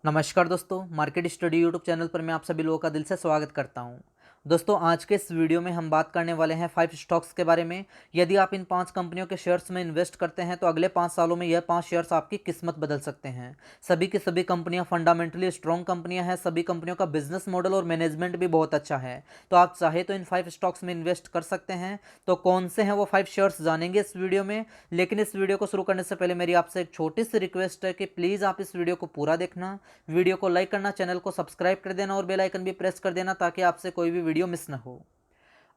नमस्कार दोस्तों, market study YouTube channel पर मैं आप सभी लोगों का दिल से स्वागत करता हूं। दोस्तों, आज के इस वीडियो में हम बात करने वाले हैं 5 स्टॉक्स के बारे में। यदि आप इन 5 कंपनियों के शेयर्स में इन्वेस्ट करते हैं तो अगले 5 सालों में यह 5 शेयर्स आपकी किस्मत बदल सकते हैं। सभी की सभी कंपनियां फंडामेंटली स्ट्रॉन्ग कंपनियां हैं। सभी कंपनियों का बिजनेस मॉडल और मैनेजमेंट भी बहुत अच्छा है। तो आप चाहे तो इन 5 स्टॉक्स में इन्वेस्ट कर सकते हैं। तो कौन से हैं वो 5 शेयर्स जानेंगे इस वीडियो में। लेकिन इस वीडियो को शुरू करने से पहले मेरी आपसे एक छोटी सी रिक्वेस्ट है कि प्लीज़ आप इस वीडियो को पूरा देखना, वीडियो को लाइक करना, चैनल को सब्सक्राइब कर देना और बेल आइकन भी प्रेस कर देना ताकि आपसे कोई भी वीडियो मिस ना हो।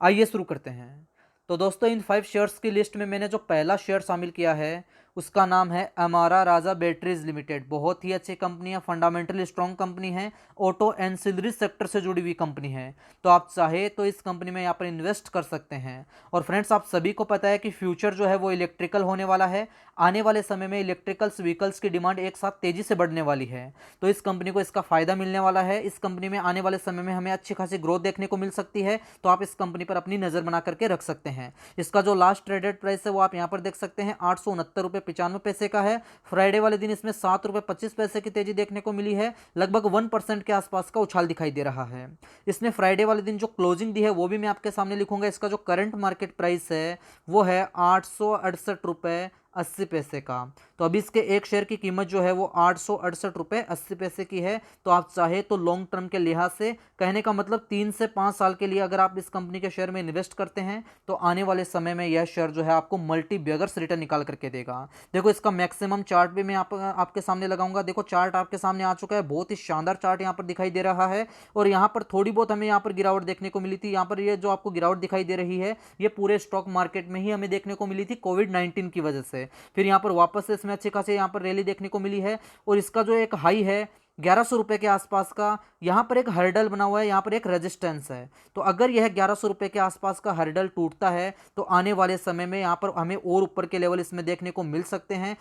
आइए शुरू करते हैं। तो दोस्तों, इन 5 शेयर्स की लिस्ट में मैंने जो पहला शेयर शामिल किया है उसका नाम है अमारा राजा बैटरीज लिमिटेड। बहुत ही अच्छी कंपनी है, फंडामेंटली स्ट्रॉन्ग कंपनी है, ऑटो एंसिलरी सेक्टर से जुड़ी हुई कंपनी है। तो आप चाहे तो इस कंपनी में यहाँ पर इन्वेस्ट कर सकते हैं। और फ्रेंड्स, आप सभी को पता है कि फ्यूचर जो है वो इलेक्ट्रिकल होने वाला है। आने वाले समय में इलेक्ट्रिकल्स व्हीकल्स की डिमांड एक साथ तेजी से बढ़ने वाली है। तो इस कंपनी को इसका फायदा मिलने वाला है। इस कंपनी में आने वाले समय में हमें अच्छी खासी ग्रोथ देखने को मिल सकती है। तो आप इस कंपनी पर अपनी नजर बना करके रख सकते हैं। इसका जो लास्ट ट्रेडेड प्राइस है वो आप यहाँ पर देख सकते हैं, 869 रुपये 95 पैसे का है। फ्राइडे वाले दिन इसमें 7 रुपये 25 पैसे की तेजी देखने को मिली है। लगभग 1% के आसपास का उछाल दिखाई दे रहा है। इसने फ्राइडे वाले दिन जो क्लोजिंग दी है वो भी मैं आपके सामने लिखूंगा। इसका जो करंट मार्केट प्राइस है वो है 868 रुपये 80 पैसे का। तो अभी इसके एक शेयर की कीमत जो है वो 868 रुपये 80 पैसे की है। तो आप चाहे तो लॉन्ग टर्म के लिहाज से, कहने का मतलब 3 से 5 साल के लिए अगर आप इस कंपनी के शेयर में इन्वेस्ट करते हैं तो आने वाले समय में यह शेयर जो है आपको मल्टी बैगर्स रिटर्न निकाल करके देगा। देखो, इसका मैक्सिमम चार्ट भी मैं आपके सामने लगाऊंगा। देखो, चार्ट आपके सामने आ चुका है। बहुत ही शानदार चार्ट यहाँ पर दिखाई दे रहा है। और यहाँ पर थोड़ी बहुत हमें यहाँ पर गिरावट देखने को मिली थी। यहाँ पर ये जो आपको गिरावट दिखाई दे रही है ये पूरे स्टॉक मार्केट में ही हमें देखने को मिली थी कोविड-19 की वजह से। फिर यहाँ पर वापस से इसमें अच्छी खासी यहाँ पर रैली देखने को मिली है। और इसका जो एक हाई है 1100 रुपये के आसपास का, यहाँ पर एक हर्डल बना हुआ है, यहाँ पर एक रेजिस्टेंस है। तो अगर यह 1100 रुपये के आसपास का हर्डल टूटता है तो आने वाले समय में यहाँ पर हमें और ऊपर के लेवल इसमें देखने को मिल सकते हैं।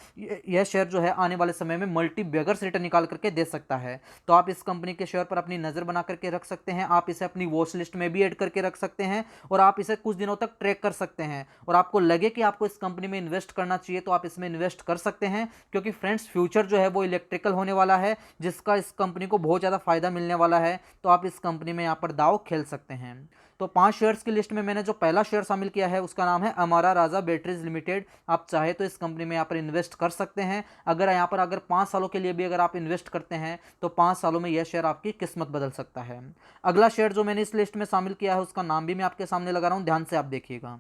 यह शेयर जो है आने वाले समय में मल्टी बैगर्स रिटर्न निकाल करके दे सकता है। तो आप इस कंपनी के शेयर पर अपनी नज़र बना करके रख सकते हैं। आप इसे अपनी वॉच लिस्ट में भी ऐड करके रख सकते हैं और आप इसे कुछ दिनों तक ट्रैक कर सकते हैं। और आपको लगे कि आपको इस कंपनी में इन्वेस्ट करना चाहिए तो आप इसमें इन्वेस्ट कर सकते हैं, क्योंकि फ्रेंड्स फ्यूचर जो है वो इलेक्ट्रिकल होने वाला है, जिसका इस कंपनी को बहुत ज़्यादा फायदा मिलने वाला है। तो आप इस कंपनी में यहाँ पर दाव खेल सकते हैं। तो 5 शेयर्स की लिस्ट में मैंने जो पहला शेयर शामिल किया है उसका नाम है अमारा राजा बैटरीज लिमिटेड। आप चाहे तो इस कंपनी में यहाँ पर इन्वेस्ट कर सकते हैं। अगर 5 सालों के लिए भी अगर आप इन्वेस्ट करते हैं तो 5 सालों में यह शेयर आपकी किस्मत बदल सकता है। अगला शेयर जो मैंने इस लिस्ट में शामिल किया है उसका नाम भी मैं आपके सामने लगा रहा हूँ, ध्यान से आप देखिएगा।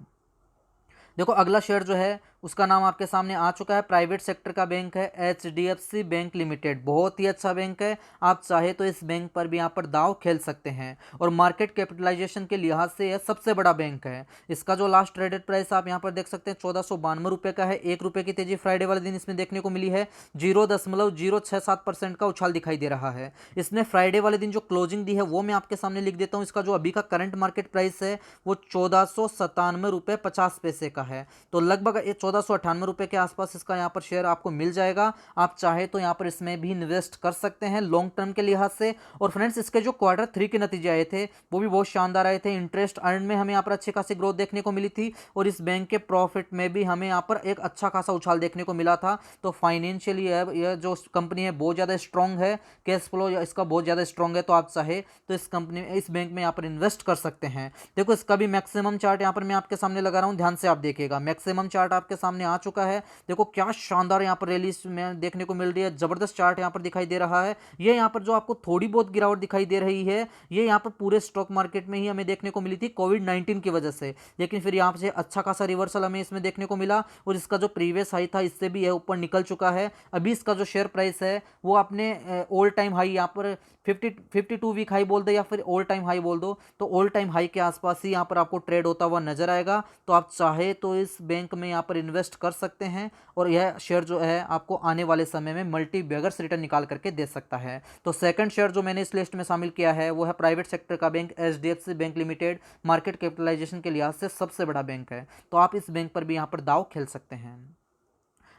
देखो, अगला शेयर जो है उसका नाम आपके सामने आ चुका है। प्राइवेट सेक्टर का बैंक है HDFC बैंक लिमिटेड। बहुत ही अच्छा बैंक है। आप चाहे तो इस बैंक पर भी यहाँ पर दाव खेल सकते हैं। और मार्केट कैपिटलाइजेशन के लिहाज से यह सबसे बड़ा बैंक है। इसका जो लास्ट ट्रेडेड प्राइस आप यहाँ पर देख सकते हैं 1492 रुपये का है। 1 रुपये की तेजी फ्राइडे वाले दिन इसमें देखने को मिली है। 0.067% का उछाल दिखाई दे रहा है। इसने फ्राइडे वाले दिन जो क्लोजिंग दी है वो मैं आपके सामने लिख देता हूँ। इसका जो अभी का करंट मार्केट प्राइस है वो 1497 रुपये 50 पैसे का है। तो लगभग 1498 रुपये के आसपास इसका यहाँ पर शेयर आपको मिल जाएगा। आप चाहे तो यहाँ पर इसमें भी इन्वेस्ट कर सकते हैं लॉन्ग टर्म के लिहाज से। और फ्रेंड्स, इसके जो Q3 के नतीजे आए थे वो भी बहुत शानदार आए थे। इंटरेस्ट अर्न में हमें यहाँ पर अच्छी खासी ग्रोथ देखने को मिली थी और इस बैंक के प्रॉफिट में भी हमें यहाँ पर एक अच्छा खासा उछाल देखने को मिला था। तो फाइनेंशियली यह जो कंपनी है बहुत ज़्यादा स्ट्रॉन्ग है, कैश फ्लो इसका बहुत ज़्यादा स्ट्रॉन्ग है। तो आप चाहे तो इस कंपनी में, इस बैंक में यहाँ पर इन्वेस्ट कर सकते हैं। देखो, इसका भी मैक्सिमम चार्ट यहाँ पर मैं आपके सामने लगा रहा हूँ, ध्यान से आप देखिएगा। मैक्सिमम चार्ट आपके सामने आ चुका है। देखो क्या शानदार यहाँ पर रैली में देखने को मिल रही है। जबरदस्त चार्ट यहाँ पर दिखाई दे रहा है। ये यहाँ पर जो आपको थोड़ी बहुत गिरावट दिखाई दे रही है ये यहाँ पर पूरे स्टॉक मार्केट में ही हमें देखने को मिली थी कोविड-19 की वजह से। लेकिन फिर यहाँ से अच्छा खासा रिवर्सल हमें इसमें देखने को मिला और इसका जो प्रीवियस हाई था इससे भी यह ऊपर निकल चुका है। अभी इसका जो शेयर प्राइस है वो अपने ऑल टाइम हाई यहाँ पर 52 वीक हाई बोल दो या फिर ऑल टाइम हाई बोल दो, तो ऑल टाइम हाई के आसपास ही यहाँ पर आपको ट्रेड होता हुआ नजर आएगा। तो आप चाहे तो इस बैंक में यहाँ पर इन्वेस्ट कर सकते हैं और यह शेयर जो है आपको आने वाले समय में मल्टी बैगर्स रिटर्न निकाल करके दे सकता है। तो सेकंड शेयर जो मैंने इस लिस्ट में शामिल किया है वो है प्राइवेट सेक्टर का bank HDFC bank limited. Market capitalisation के लिहाज से सबसे बड़ा बैंक है। तो आप इस बैंक पर भी यहाँ पर दाव खेल सकते हैं।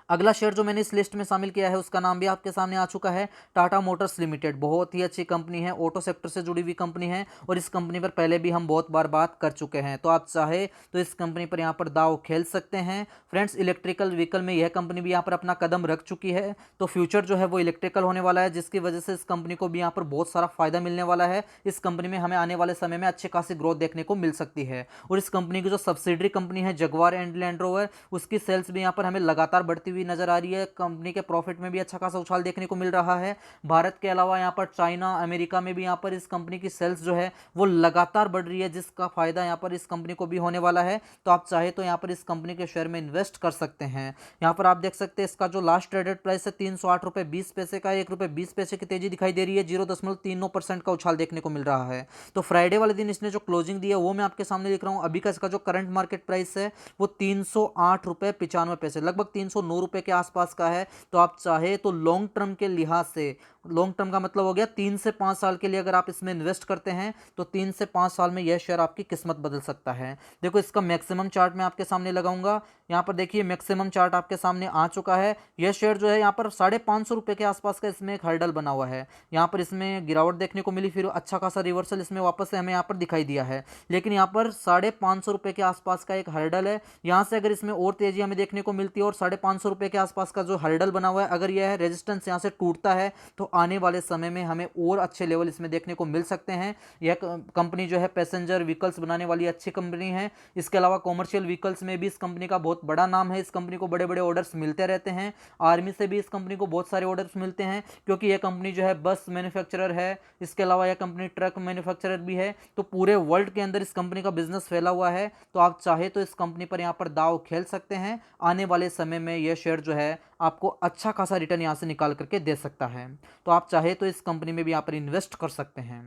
अगला शेयर जो मैंने इस लिस्ट में शामिल किया है उसका नाम भी आपके सामने आ चुका है, टाटा मोटर्स लिमिटेड। बहुत ही अच्छी कंपनी है, ऑटो सेक्टर से जुड़ी हुई कंपनी है और इस कंपनी पर पहले भी हम बहुत बार बात कर चुके हैं। तो आप चाहे तो इस कंपनी पर यहाँ पर दाव खेल सकते हैं। फ्रेंड्स, इलेक्ट्रिकल व्हीकल में यह कंपनी भी यहाँ पर अपना कदम रख चुकी है, तो फ्यूचर जो है वो इलेक्ट्रिकल होने वाला है, जिसकी वजह से इस कंपनी को भी यहाँ पर बहुत सारा फायदा मिलने वाला है। इस कंपनी में हमें आने वाले समय में अच्छी खासी ग्रोथ देखने को मिल सकती है। और इस कंपनी की जो सब्सिडरी कंपनी है जगुआर एंड लैंड रोवर, उसकी सेल्स भी यहाँ पर हमें लगातार बढ़ती हुई नजर आ रही है। कंपनी के प्रॉफिट में भी अच्छा खासा उछाल देखने को मिल रहा है। भारत के अलावा यहाँ पर चाइना, अमेरिका में भी यहाँ पर इस कंपनी की सेल्स जो है वो लगातार बढ़ रही है, जिसका फायदा यहाँ पर इस कंपनी को भी होने वाला है। तो आप चाहे तो यहाँ पर इस कंपनी के शेयर में इन्वेस्ट कर सकते हैं। यहाँ पर आप देख सकते हैं इसका जो लास्ट ट्रेडेड प्राइस है 308 रुपये 20 पैसे का, 1 रुपये 20 पैसे की तेजी दिखाई दे रही है। 0.39% का उछाल देखने को मिल रहा है। तो फ्राइडे वाले दिन इसने जो क्लोजिंग दी है वो मैं आपके सामने लिख रहा हूँ। अभी का इसका जो करंट मार्केट प्राइस है वो 308 रुपये 95 पैसे, लगभग 309 रुपये के आसपास का है। तो आप चाहे तो लॉन्ग टर्म के लिहाज से, लॉन्ग टर्म का मतलब हो गया 3 से 5 साल के लिए अगर आप इसमें इन्वेस्ट करते हैं तो 3 से 5 साल में यह शेयर आपकी किस्मत बदल सकता है। देखो इसका मैक्सिमम चार्ट मैं आपके सामने लगाऊंगा। यहाँ पर देखिए मैक्सिमम चार्ट आपके सामने आ चुका है। यह शेयर जो है यहाँ पर 550 रुपये के आसपास का इसमें एक हर्डल बना हुआ है। यहाँ पर इसमें गिरावट देखने को मिली, फिर अच्छा खासा रिवर्सल इसमें वापस से हमें यहाँ पर दिखाई दिया है, लेकिन यहाँ पर 550 रुपये के आसपास का एक हर्डल है। यहाँ से अगर इसमें और तेजी हमें देखने को मिलती है और 550 रुपये के आसपास का जो हर्डल बना हुआ है अगर यह रेजिस्टेंस यहाँ से टूटता है तो आने वाले समय में हमें और अच्छे लेवल इसमें देखने को मिल सकते हैं। यह कंपनी जो है पैसेंजर व्हीकल्स बनाने वाली अच्छी कंपनी है। इसके अलावा कॉमर्शियल व्हीकल्स में भी इस कंपनी का बहुत बड़ा नाम है। इस कंपनी को बड़े बड़े ऑर्डर्स मिलते रहते हैं। आर्मी से भी इस कंपनी को बहुत सारे ऑर्डर्स मिलते हैं, क्योंकि यह कंपनी जो है बस मैन्युफैक्चरर है। इसके अलावा यह कंपनी ट्रक मैन्युफैक्चरर भी है। तो पूरे वर्ल्ड के अंदर इस कंपनी का बिजनेस फैला हुआ है। तो आप चाहे तो इस कंपनी पर यहाँ पर दाव खेल सकते हैं। आने वाले समय में यह शेयर जो है आपको अच्छा खासा रिटर्न यहाँ से निकाल करके दे सकता है। तो आप चाहे तो इस कंपनी में भी यहाँ पर इन्वेस्ट कर सकते हैं।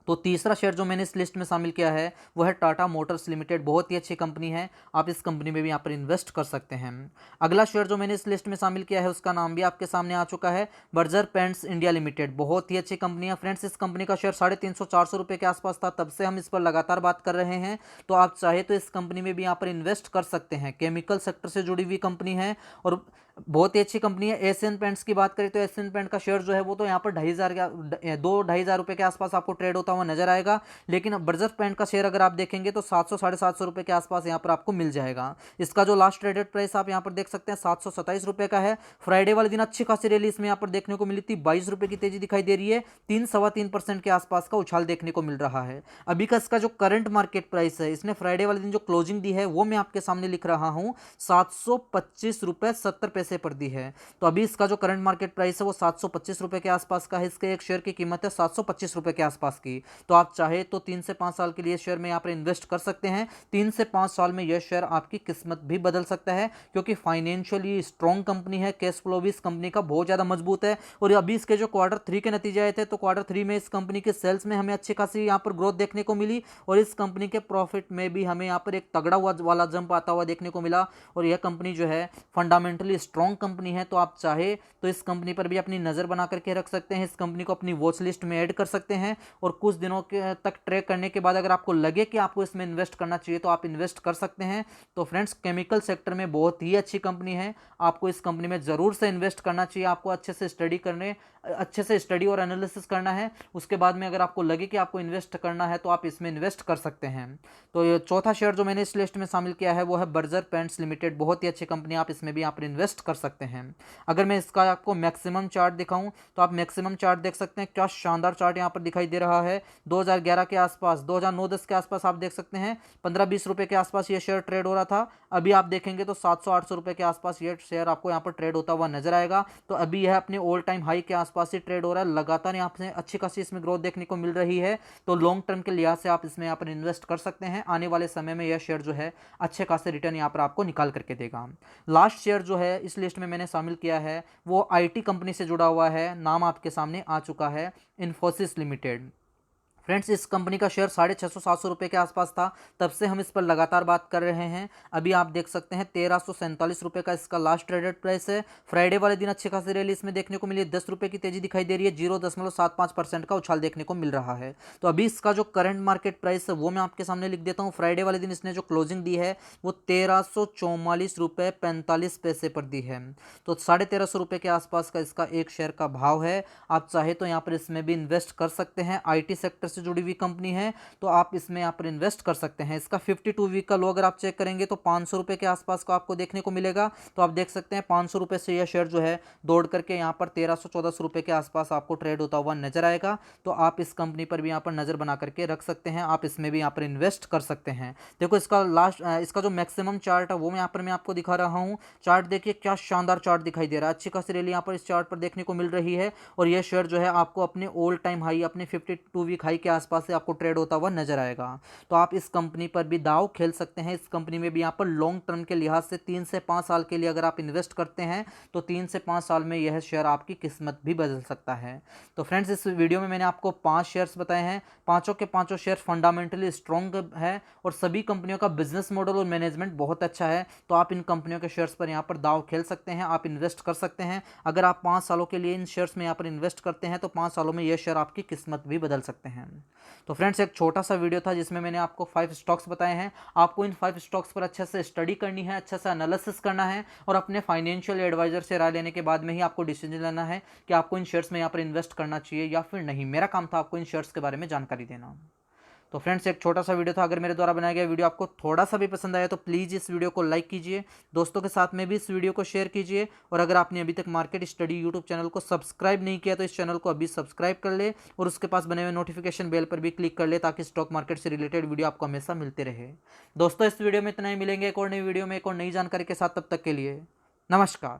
तो तीसरा शेयर जो मैंने इस लिस्ट में शामिल किया है वो है टाटा मोटर्स लिमिटेड। बहुत ही अच्छी कंपनी है, आप इस कंपनी में भी यहाँ पर इन्वेस्ट कर सकते हैं। अगला शेयर जो मैंने इस लिस्ट में शामिल किया है उसका नाम भी आपके सामने आ चुका है, बर्जर पेंट्स इंडिया लिमिटेड। बहुत ही अच्छी कंपनी है। फ्रेंड्स, इस कंपनी का शेयर 350-400 रुपये के आसपास था, तब से हम इस पर लगातार बात कर रहे हैं। तो आप चाहे तो इस कंपनी में भी यहाँ पर इन्वेस्ट कर सकते हैं। केमिकल सेक्टर से जुड़ी हुई कंपनी है और बहुत ही अच्छी कंपनी है। एशियन पेंट्स की बात करें तो एशियन पेंट का शेयर जो है वो तो यहाँ पर 2,500 के आसपास आपको ट्रेड होता हुआ नजर आएगा, लेकिन बर्जर पेंट का शेयर अगर आप देखेंगे तो 700-750 रुपये के आसपास यहाँ पर आपको मिल जाएगा। इसका जो लास्ट ट्रेडेड प्राइस आप यहाँ पर देख सकते हैं 727 रुपये का है। फ्राइडे वाले दिन अच्छी खासी रैली इसमें यहाँ पर देखने को मिली थी। 22 रुपये की तेजी दिखाई दे रही है। 3-3.25% के आसपास का उछाल देखने को मिल रहा है। अभी का इसका जो करंट मार्केट प्राइस है, इसने फ्राइडे वाले दिन जो क्लोजिंग दी है वो मैं आपके सामने लिख रहा हूँ, 725 रुपये 70 पैसे पर दी है। तो अभी इसका जो करंट मार्केट प्राइस है वो 725 रुपये के आसपास का है। इसके एक शेयर की कीमत है 725 रुपये के आसपास की। तो आप चाहे तो 3 से 5 साल के लिए शेयर में यहाँ पर इन्वेस्ट कर सकते हैं। 3 से 5 साल में यह शेयर आपकी किस्मत भी बदल सकता है, क्योंकि फाइनेंशियली स्ट्रॉन्ग कंपनी है। कैश फ्लो भी इस कंपनी का बहुत ज़्यादा मजबूत है। और अभी इसके जो Q3 के नतीजे आए थे तो Q3 में इस कंपनी के सेल्स में हमें अच्छी खासी यहाँ पर ग्रोथ देखने को मिली और इस कंपनी के प्रॉफिट में भी हमें यहाँ पर एक तगड़ा वाला जंप आता हुआ देखने को मिला। और यह कंपनी जो है फंडामेंटली स्ट्रॉन्ग कंपनी है। तो आप चाहे तो इस कंपनी पर भी अपनी नज़र बना करके रख सकते हैं। इस कंपनी को अपनी वॉच लिस्ट में ऐड कर सकते हैं और कुछ दिनों के तक ट्रैक करने के बाद अगर आपको लगे कि आपको इसमें इन्वेस्ट करना चाहिए तो आप इन्वेस्ट कर सकते हैं। तो फ्रेंड्स, केमिकल सेक्टर में बहुत ही अच्छी कंपनी है, आपको इस कंपनी में ज़रूर से इन्वेस्ट करना चाहिए। आपको अच्छे से स्टडी और एनालिसिस करना है। उसके बाद में अगर आपको लगे कि आपको इन्वेस्ट करना है तो आप इसमें इन्वेस्ट कर सकते हैं। तो ये चौथा शेयर जो मैंने इस लिस्ट में शामिल किया है वो है बर्जर पेंट्स लिमिटेड। बहुत ही अच्छी कंपनी, आप इसमें भी यहाँ पर इन्वेस्ट कर सकते हैं। अगर मैं इसका आपको मैक्सिमम चार्ट दिखाऊं तो आप मैक्सिमम चार्ट देख सकते हैं। क्या शानदार चार्ट यहाँ पर दिखाई दे रहा है। 2011 के आसपास, 2009-10 के आसपास आप देख सकते हैं 15-20 रुपये के आसपास ये शेयर ट्रेड हो रहा था। अभी आप देखेंगे तो 700-800 रुपये के आसपास ये शेयर आपको यहाँ पर ट्रेड होता हुआ नजर आएगा। तो अभी यह अपने ऑल टाइम हाई के आसपास ही ट्रेड हो रहा है। लगातार यहाँ से अच्छी खासी इसमें ग्रोथ देखने को मिल रही है। तो लॉन्ग टर्म के लिहाज से आप इसमें यहाँ पर इन्वेस्ट कर सकते हैं। आने वाले समय में यह शेयर जो है अच्छे खासे रिटर्न यहाँ पर आपको निकाल करके देगा। लास्ट शेयर जो है इस लिस्ट में मैंने शामिल किया है वो IT कंपनी से जुड़ा हुआ है। नाम आपके सामने आ चुका है, इन्फोसिस लिमिटेड। फ्रेंड्स, इस कंपनी का शेयर 650-700 रुपये के आसपास था, तब से हम इस पर लगातार बात कर रहे हैं। अभी आप देख सकते हैं 1347 रुपये का इसका लास्ट ट्रेडेड प्राइस है। फ्राइडे वाले दिन अच्छी खासी रैली इसमें देखने को मिली, 10 रुपये की तेजी दिखाई दे रही है, 0.75% का उछाल देखने को मिल रहा है। तो अभी इसका जो करंट मार्केट प्राइस है वो मैं आपके सामने लिख देता हूँ। फ्राइडे वाले दिन इसने जो क्लोजिंग दी है वो 1344 रुपये 45 पैसे पर दी है। तो 1350 रुपये के आसपास का इसका एक शेयर का भाव है। आप चाहे तो यहाँ पर इसमें भी इन्वेस्ट कर सकते हैं। IT सेक्टर से जुड़ी हुई कंपनी है, तो आप इसमें यहाँ पर इन्वेस्ट कर सकते हैं। इसका 52 वीक का लो अगर आप चेक करेंगे तो 500 रुपये के आसपास का आपको देखने को मिलेगा। तो आप देख सकते हैं 500 रुपये से यह शेयर जो है दौड़ करके यहाँ पर 1300-1400 रुपये के आसपास आपको ट्रेड होता हुआ नजर आएगा। तो आप इस कंपनी पर भी यहाँ पर नजर बना करके रख सकते हैं, आप इसमें भी यहाँ पर इन्वेस्ट कर सकते हैं। देखो इसका जो मैक्सिमम चार्ट है वो यहाँ पर मैं आपको दिखा रहा हूँ। चार्ट देखिए क्या शानदार चार्ट दिखाई दे रहा है, अच्छी खासी रैली यहाँ पर इस चार्ट पर देखने को मिल रही है। और यह शेयर जो है आपको अपने ऑल टाइम हाई, अपने 52 वीक हाई के आसपास से आपको ट्रेड होता हुआ नजर आएगा। तो आप इस कंपनी पर भी दाव खेल सकते हैं। इस कंपनी में भी यहाँ पर लॉन्ग टर्म के लिहाज से 3 से 5 साल के लिए अगर आप इन्वेस्ट करते हैं तो 3 से 5 साल में यह शेयर आपकी किस्मत भी बदल सकता है। तो फ्रेंड्स, इस वीडियो में मैंने आपको 5 शेयर्स बताए हैं। पांचों के पांचों शेयर फंडामेंटली स्ट्रॉन्ग है और सभी कंपनियों का बिजनेस मॉडल और मैनेजमेंट बहुत अच्छा है। तो आप इन कंपनियों के शेयर्स पर यहाँ पर दाव खेल सकते हैं, आप इन्वेस्ट कर सकते हैं। अगर आप 5 सालों के लिए इन शेयर्स में यहाँ पर इन्वेस्ट करते हैं तो 5 सालों में यह शेयर आपकी किस्मत भी बदल सकते हैं। तो फ्रेंड्स, एक छोटा सा वीडियो था जिसमें मैंने आपको 5 स्टॉक्स बताए हैं। आपको इन 5 स्टॉक्स पर अच्छे से स्टडी करनी है, अच्छे से एनालिसिस करना है और अपने फाइनेंशियल एडवाइजर से राय लेने के बाद में ही आपको डिसीजन लेना है कि आपको इन शेयर्स में यहाँ पर इन्वेस्ट करना चाहिए या फिर नहीं। मेरा काम था आपको इन शेयर्स के बारे में जानकारी देना। तो फ्रेंड्स, एक छोटा सा वीडियो था। अगर मेरे द्वारा बनाया गया वीडियो आपको थोड़ा सा भी पसंद आया तो प्लीज़ इस वीडियो को लाइक कीजिए, दोस्तों के साथ में भी इस वीडियो को शेयर कीजिए। और अगर आपने अभी तक मार्केट स्टडी यूट्यूब चैनल को सब्सक्राइब नहीं किया तो इस चैनल को अभी सब्सक्राइब कर ले और उसके पास बने हुए नोटिफिकेशन बेल पर भी क्लिक कर ले ताकि स्टॉक मार्केट से रिलेटेड वीडियो आपको हमेशा मिलते रहे। दोस्तों, इस वीडियो में इतना ही, मिलेंगे एक और नई वीडियो में एक और नई जानकारी के साथ। तब तक के लिए नमस्कार।